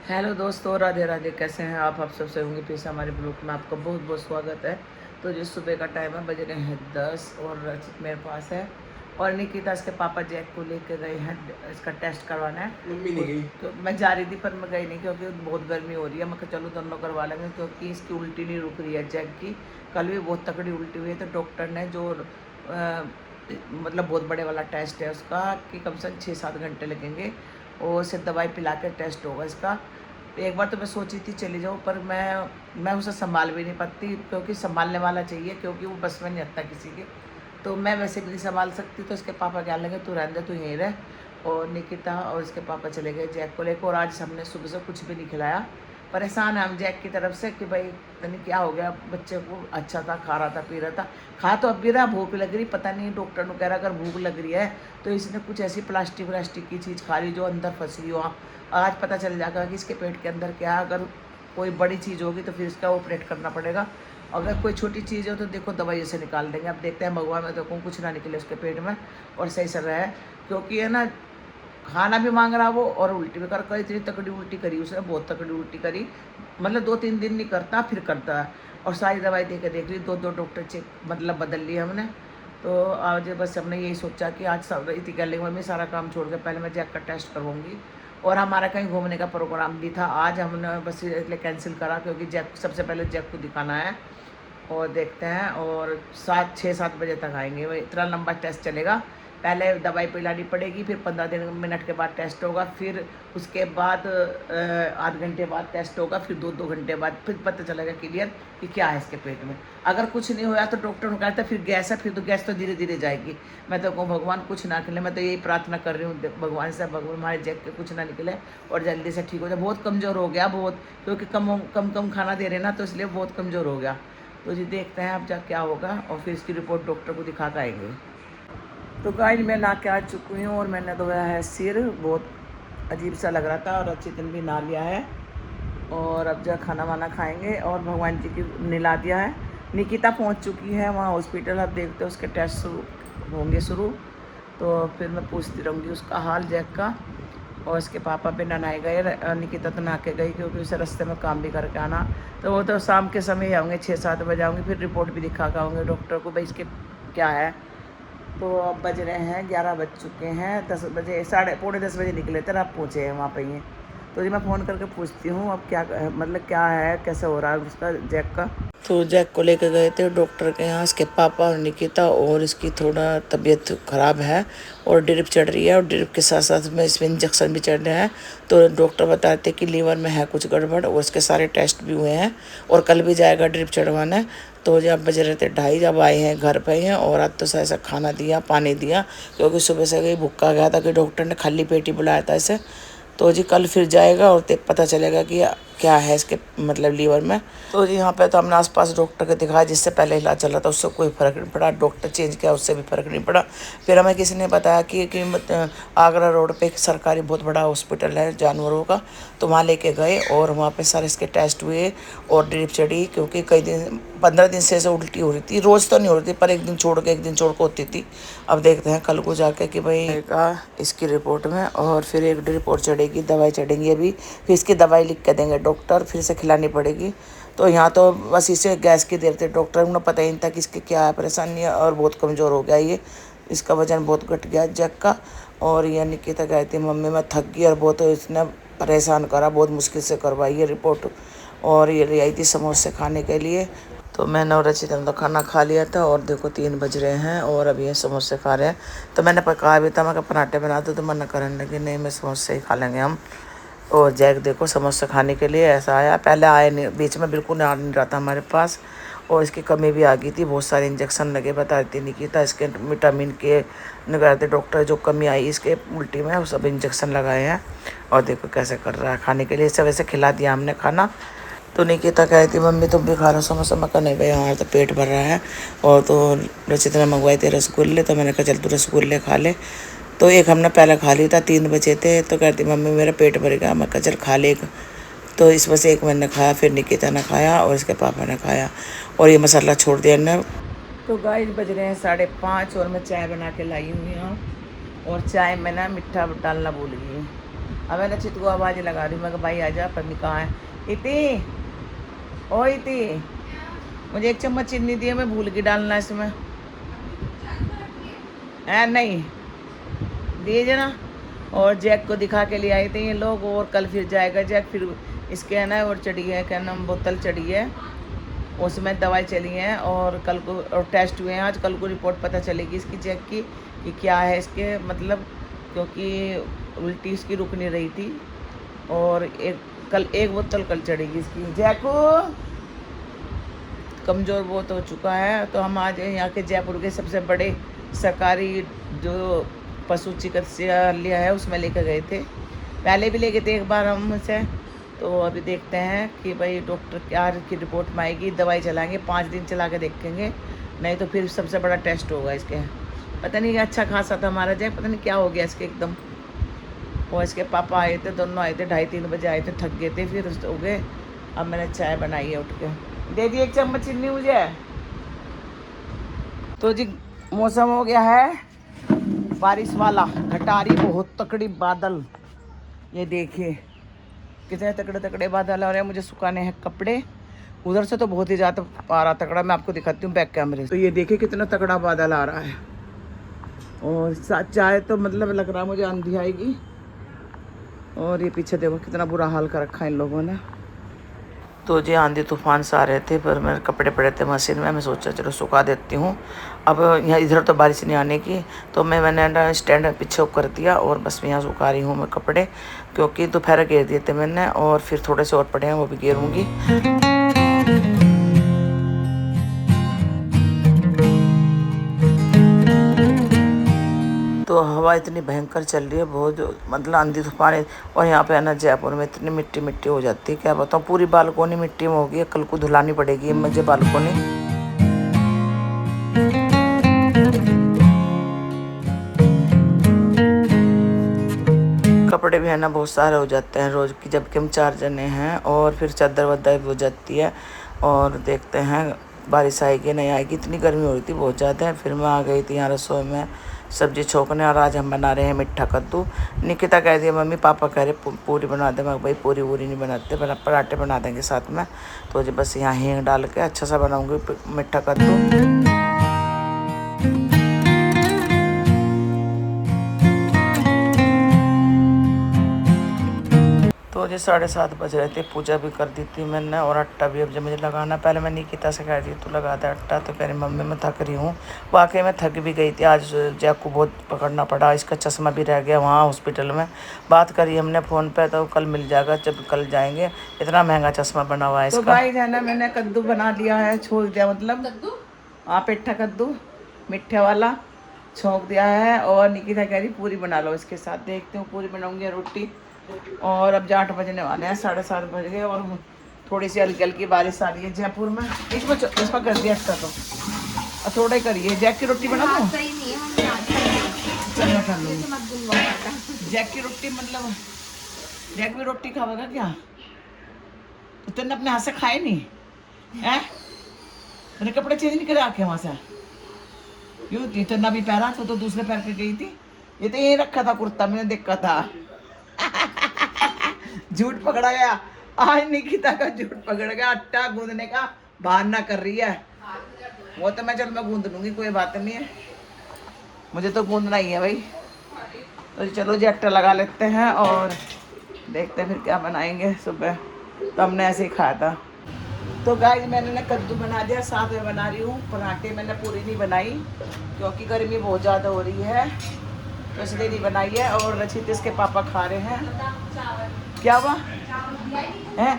Hello दोस्तों, राधे राधे। कैसे हैं आप सबसे होंगे। फिर से हमारे ग्रुप में आपका बहुत बहुत स्वागत है। तो जिस सुबह का टाइम है, बज रहे हैं 10 और रचित मेरे पास है और निकिता इसके पापा जैक को लेके गए हैं इसका टेस्ट करवाना है। मम्मी नहीं गई। तो मैं जा रही थी पर मैं गई नहीं क्योंकि बहुत गर्मी हो रही है। मैं कहा चलो दोनों करवा लेंगे क्योंकि इसकी उल्टी नहीं रुक रही है जैक की। कल भी बहुत तकड़ी उल्टी हुई है तो डॉक्टर ने जो मतलब बहुत बड़े वाला टेस्ट है उसका कि कम से कम 6-7 घंटे लगेंगे और उसे दवाई पिला के टेस्ट होगा इसका। एक बार तो मैं सोची थी चली जाऊँ पर मैं उसे संभाल भी नहीं पाती क्योंकि संभालने वाला चाहिए क्योंकि वो बस में नहीं आता किसी के। तो मैं वैसे भी नहीं संभाल सकती तो इसके पापा क्या लगे तू रहने दे, तू यहीं रह। और निकिता और इसके पापा चले गए जैक को लेकर और आज हमने सुबह से कुछ भी नहीं खिलाया। परेशान है हम जैक की तरफ से कि भाई पता नहीं क्या हो गया बच्चे को। अच्छा था, खा रहा था, पी रहा था, खा तो अब भी रहा, भूख लग रही पता नहीं। डॉक्टर ने कह रहा अगर भूख लग रही है तो इसने कुछ ऐसी प्लास्टिक की चीज़ खा ली जो अंदर फंसी हो। आज पता चल जाएगा कि इसके पेट के अंदर क्या है। अगर कोई बड़ी चीज़ होगी तो फिर इसका ऑपरेट करना पड़ेगा। अगर कोई छोटी चीज़ हो तो देखो दवाई से निकाल देंगे। अब देखते हैं भगवान में देखो कुछ ना निकले उसके पेट में और सही से रहे। क्योंकि है ना, खाना भी मांग रहा वो और उल्टी भी कर इतनी तकड़ी उल्टी करी उसने, बहुत तकड़ी उल्टी करी। मतलब 2-3 दिन नहीं करता फिर करता है। और सारी दवाई दे के देख ली, दो डॉक्टर चेक मतलब बदल लिए हमने। तो आज बस हमने यही सोचा कि आज सब इतनी कह लेंगे मम्मी सारा काम छोड़ के पहले मैं जैक का टेस्ट करवाऊंगी। और हमारा कहीं घूमने का प्रोग्राम भी था आज, हमने बस इसलिए कैंसिल करा क्योंकि जैक सबसे पहले जैक को दिखाना है। और देखते हैं और 7-6-7 बजे तक आएंगे। वही इतना लंबा टेस्ट चलेगा। पहले दवाई पिलानी पड़ेगी, फिर 15 मिनट के बाद टेस्ट होगा, फिर उसके बाद 8 घंटे बाद टेस्ट होगा, फिर 2-2 घंटे बाद फिर पता चलेगा क्लियर कि क्या है इसके पेट में। अगर कुछ नहीं हुआ तो डॉक्टर ने कहता फिर गैस है, फिर तो गैस तो धीरे धीरे जाएगी। मैं तो कहूँ भगवान कुछ ना निकले। मैं तो यही प्रार्थना कर रही हूँ भगवान से, भगवान हमारे जैक के कुछ ना निकले और जल्दी से ठीक हो जाए। बहुत कमज़ोर हो गया बहुत, क्योंकि कम कम कम खाना दे रहे ना तो इसलिए बहुत कमज़ोर हो गया। तो जी देखते हैं अब जा क्या होगा और फिर इसकी रिपोर्ट डॉक्टर को दिखा कर आएंगे। तो गाइस मैं नहा के आ चुकी हूँ और मैंने धोया है सिर। बहुत अजीब सा लग रहा था और अच्छी दिन भी नहा लिया है। और अब जा खाना वाना खाएंगे और भगवान जी की नहला दिया है। निकिता पहुँच चुकी है वहाँ हॉस्पिटल। अब देखते हैं उसके टेस्ट शुरू होंगे शुरू। तो फिर मैं पूछती रहूँगी उसका हाल जैक का। और इसके पापा भी नहाए गए, निकिता तो नहा के गई क्योंकि उसे रास्ते में काम भी करके आना। तो वो तो शाम के समय ही आऊँगे, 6-7 बजे आऊँगी, फिर रिपोर्ट भी दिखा के आऊँगे डॉक्टर को भाई इसके क्या है। तो अब बज रहे हैं 11 बज चुके हैं। 10 बजे साढ़े पौने 10 बजे निकले थे, अब पहुँचे हैं वहाँ पे ही। तो जी मैं फ़ोन करके पूछती हूँ अब क्या मतलब क्या है, कैसे हो रहा है उसका जैक का। तो जैक को लेकर गए थे डॉक्टर के यहाँ इसके पापा और निकिता। और इसकी थोड़ा तबीयत ख़राब है और ड्रिप चढ़ रही है और ड्रिप के साथ साथ में इसमें इंजेक्शन भी चढ़ रहे हैं। तो डॉक्टर बताते कि लीवर में है कुछ गड़बड़ और इसके सारे टेस्ट भी हुए हैं और कल भी जाएगा ड्रिप चढ़वाने। तो जब बज रहे थे 2:30 जब आए हैं घर पे हैं और आज तो ऐसा खाना दिया पानी दिया क्योंकि सुबह से कहीं भूखा गया था कि डॉक्टर ने खाली पेट ही बुलाया था इसे। तो जी कल फिर जाएगा और पता चलेगा कि क्या है इसके मतलब लीवर में। तो जी यहाँ पे तो हमने आसपास डॉक्टर को दिखाया जिससे पहले इलाज चल रहा था, उससे कोई फ़र्क नहीं पड़ा। डॉक्टर चेंज किया उससे भी फ़र्क नहीं पड़ा। फिर हमें किसी ने बताया कि आगरा रोड पे एक सरकारी बहुत बड़ा हॉस्पिटल है जानवरों का, तो वहाँ लेके गए और वहाँ पे सारे इसके टेस्ट हुए और ड्रिप चढ़ी। क्योंकि कई दिन 15 दिन से उल्टी हो रही थी, रोज़ तो नहीं हो रही थी पर एक दिन छोड़ के होती थी। अब देखते हैं कल को जाके कि भाई का इसकी रिपोर्ट में और फिर एक रिपोर्ट चढ़ेगी, दवाई चढ़ेंगी अभी, फिर इसकी दवाई लिख के देंगे डॉक्टर, फिर से खिलानी पड़ेगी। तो यहाँ तो बस इसे गैस की देर थे, डॉक्टर को पता ही नहीं था कि इसकी क्या है परेशानी है और बहुत कमज़ोर हो गया ये, इसका वजन बहुत घट गया जैक का। और ये निकिता कहती मम्मी मैं थक गई और बहुत इसने परेशान करा, बहुत मुश्किल से करवाई ये रिपोर्ट। और ये ले आई थी समोसे खाने के लिए। तो मैंने और रचिता ने तो खाना खा लिया था और देखो 3 बज रहे हैं और अभी ये समोसे खा रहे हैं। तो मैंने पका भी था, मैं पराठे बना दो तो मना करने लगी नहीं मैं समोसे ही खा लेंगे हम। और जैक देखो समोसे खाने के लिए ऐसा आया, पहले आए नहीं, बीच में बिल्कुल आ नहीं रहा था हमारे पास और इसकी कमी भी आ गई थी। बहुत सारे इंजेक्शन लगे बता रही थी निकिता, इसके विटामिन के निकाले थे डॉक्टर, जो कमी आई इसके उल्टी में वो सब इंजेक्शन लगाए हैं। और देखो कैसे कर रहा है खाने के लिए, इसे वैसे खिला दिया हमने खाना। तो निकिता कह रही थी मम्मी तुम भी खा रहे हो समोसा, मैं कहा नहीं भाई हमारा तो पेट भर रहा है। और तो रचित ने मंगवाए थे रसगुल्ले, तो मैंने कहा चल तू रसगुल्ले खा ले। तो एक हमने पहले खा लिया था, 3 बजे थे। तो कहती मम्मी मेरा पेट भर गया, मैं कहा चल खा ले एक। तो इस वजह से एक मैंने खाया, फिर निकिता ने खाया और इसके पापा ने खाया और ये मसाला छोड़ दिया ने। तो गाइस बज रहे हैं 5:30 और मैं चाय बना के लाई हुई हूँ और चाय में ना मीठा डालना भूल गई हूँ। अब मैं रचित को आवाज़ लगा रही हूँ, मैं कहा भाई आजा, पर नहीं कहाँ है इति। ओ इति, मुझे एक चम्मच चीनी दिए, मैं भूल गई डालना इसमें। नहीं दिए जना। और जैक को दिखा के लिए आए थे ये लोग, और कल फिर जाएगा जैक, फिर इसके है ना और चढ़ी है, क्या नाम, बोतल चढ़ी है, उसमें दवाई चली है, और कल को और टेस्ट हुए हैं आज, कल को रिपोर्ट पता चलेगी इसकी जैक की कि क्या है इसके मतलब, क्योंकि उल्टी इसकी रुक नहीं रही थी। और एक बोतल कल चढ़ेगी इसकी। जैको कमज़ोर बहुत हो चुका है। तो हम आज यहाँ के जयपुर के सबसे बड़े सरकारी जो पशु चिकित्सालय है उसमें लेकर गए थे, पहले भी ले गए थे एक बार हम उनसे। तो अभी देखते हैं कि भाई डॉक्टर क्या की रिपोर्ट में आएगी, दवाई चलाएंगे, 5 दिन चला के देखेंगे, नहीं तो फिर सबसे बड़ा टेस्ट होगा इसके। पता नहीं अच्छा खासा था हमारा जय, पता नहीं क्या हो गया इसके एकदम। और इसके पापा आए थे, दोनों आए थे, 2:30-3 बजे आए थे, थक गए थे, फिर हो गए। अब मैंने चाय बनाई है, उठ के दे दी 1 चम्मच चीनी मुझे। तो जी मौसम हो गया है बारिश वाला, घटारी बहुत तकड़ी बादल, ये देखिए कितने तकड़े तकड़े बादल आ रहे हैं। मुझे सुखाने हैं कपड़े, उधर से तो बहुत ही ज़्यादा पारा तकड़ा, मैं आपको दिखाती हूँ बैक कैमरे से। तो ये देखिए कितना तकड़ा बादल आ रहा है, और चाय तो मतलब लग रहा है मुझे आंधी आएगी। और ये पीछे देखो कितना बुरा हाल कर रखा है इन लोगों ने। तो जी आंधी तूफान से आ रहे थे, पर मेरे कपड़े पड़े थे मशीन में, मैं सोचा चलो सुखा देती हूँ। अब यहाँ इधर तो बारिश नहीं आने की, तो मैंने स्टैंड पीछे कर दिया, और बस मैं यहाँ सुखा रही हूँ मैं कपड़े, क्योंकि दोपहर घेर दिए थे मैंने, और फिर थोड़े से और पड़े हैं वो भी घेरूँगी। तो हवा इतनी भयंकर चल रही है, बहुत मतलब आंधी तूफान है। और यहाँ पे है ना जयपुर में इतनी मिट्टी मिट्टी हो जाती है, क्या बताऊँ, पूरी बालकोनी मिट्टी में होगी, कल को धुलानी पड़ेगी मुझे बालकोनी। कपड़े भी है ना बहुत सारे हो जाते हैं रोज़ की, जबकि हम 4 जने हैं, और फिर चादर वादर भी हो जाती है। और देखते हैं बारिश आएगी नहीं आएगी, इतनी गर्मी हो रही थी बहुत ज़्यादा। फिर मैं आ गई थी यहाँ रसोई में सब्जी छोकने, और आज हम बना रहे हैं मीठा कद्दू। निकिता कह दिया मम्मी पापा कह रहे पूरी बना दे, मैं भाई पूरी वूरी नहीं बनाते, पर पराठे बना देंगे साथ में। तो जी बस यहाँ हींग डाल के अच्छा सा बनाऊँगी मीठा कद्दू। तो जी 7:30 बज रहे थे, पूजा भी कर दी थी मैंने, और आटा भी अब जब मुझे लगाना, पहले मैं निकिता से कह रही तू लगा दे आटा, तो कह रही मम्मी मैं थक रही हूँ। वाकई में थक भी गई थी, आज जैक को बहुत पकड़ना पड़ा, इसका चश्मा भी रह गया वहाँ हॉस्पिटल में। बात करी हमने फ़ोन पे, तो कल मिल जाएगा, जब कल जाएंगे, इतना महंगा चश्मा बना हुआ है इसका। तो भाई है ना मैंने कद्दू बना दिया है, छोड़ दिया मतलब पेठा कद्दू मीठे वाला छोंक दिया है। और निकिता कह रही पूरी बना लो इसके साथ, देखते हूँ पूरी बनाऊँगी रोटी। और अब 8 बजने वाले हैं, 7:30 बज गए, और थोड़ी सी हल्की हल्की बारिश आ रही है जयपुर में। इसको कर दिया अच्छा, तो थोड़ा ही करिए। जैक की रोटी बना दो, जैक की रोटी मतलब जैक भी रोटी खाएगा क्या? तो तुमने अपने हाथ से खाए नहीं है? मैंने कपड़े चेंज नहीं करे आके वहाँ से, क्यों इतना भी पैरा तो दूसरे पैर पे गई थी, ये तो यही रखा था कुर्ता, मैंने देखा था। झूठ पकड़ा गया आज, निकिता का झूठ पकड़ गया। आटा गूंदने का बहाना कर रही है, वो तो मैं मैं गूंद लूंगी, कोई बात नहीं है, मुझे तो गूंदना ही है भाई। तो चलो जी आटा लगा लेते हैं, और देखते हैं फिर क्या बनाएंगे। सुबह तो हमने ऐसे ही खाया था। तो गाइस मैंने ना कद्दू बना दिया, साथ में बना रही हूँ पराठे। मैंने पूरी नहीं बनाई क्योंकि गर्मी बहुत ज़्यादा हो रही है, तो इसलिए नहीं बनाई है। और रचित इसके पापा खा रहे हैं, क्या हुआ है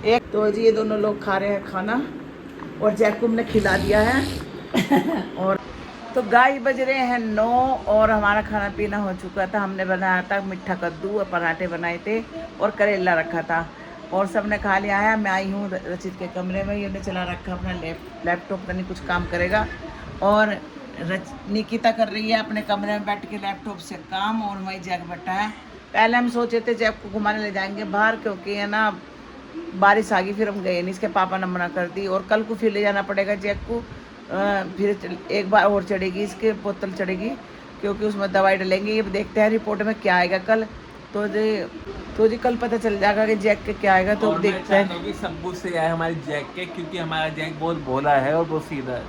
एक। तो जी ये दोनों लोग खा रहे हैं खाना, और जैकुम ने खिला दिया है। और तो गाय बज रहे हैं 9, और हमारा खाना पीना हो चुका था। हमने बनाया था मीठा कद्दू और पराठे बनाए थे, और करेला रखा था, और सब ने खा लिया है। मैं आई हूँ रचित के कमरे में, ये चला रखा अपना लैपटॉप, नहीं कुछ काम करेगा। और निकिता कर रही है अपने कमरे में बैठ के लैपटॉप से काम, और वही जैक बैठा है। पहले हम सोचे थे जैक को घुमाने ले जाएंगे बाहर, क्योंकि है ना बारिश आ गई, फिर हम गए नहीं, इसके पापा ने मना कर दी। और कल को फिर ले जाना पड़ेगा जैक को, फिर एक बार और चढ़ेगी इसके बोतल चढ़ेगी, क्योंकि उसमें दवाई डलेंगे। ये देखते हैं रिपोर्ट में क्या आएगा कल। तो जी कल पता चल जाएगा कि जैक के क्या आएगा, तो और मैं देखते चाहता हैं। हूँ कि सब कुछ से आए हमारे जैक के, क्योंकि हमारा जैक बहुत भोला है और बहुत सीधा है।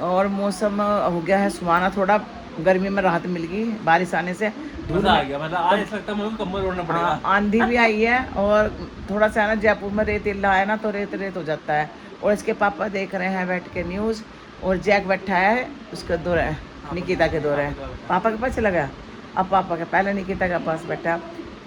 और मौसम हो गया है सुहाना, थोड़ा गर्मी में राहत मिल गई बारिश आने से। धूल मजा में आ गया, मतलब आज तो ऐसा लगता है मुझे कम्बल ओढ़ना पड़ेगा। आंधी भी आई है, और थोड़ा सा है ना जयपुर में रेतीला है ना, तो रेत रेत हो जाता है। और इसके पापा देख रहे हैं बैठ के न्यूज़, और जैक बैठा है उसके दो निकिता के दो रहे। पापा के पास चला गया, अब पापा के पहले निकिता के पास बैठा।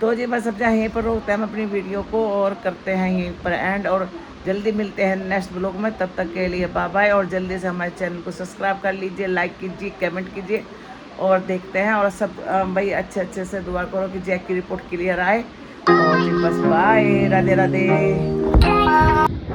तो जी बस अब यहीं पर रोकते हैं हम अपनी वीडियो को, और करते हैं यहीं पर एंड, और जल्दी मिलते हैं नेक्स्ट ब्लॉग में। तब तक के लिए बाय बाय, और जल्दी से हमारे चैनल को सब्सक्राइब कर लीजिए, लाइक कीजिए, कमेंट कीजिए, और देखते हैं। और सब भाई अच्छे अच्छे से दुआ करो कि जैक की रिपोर्ट क्लियर आए। और जी बस बाय, राधे राधे।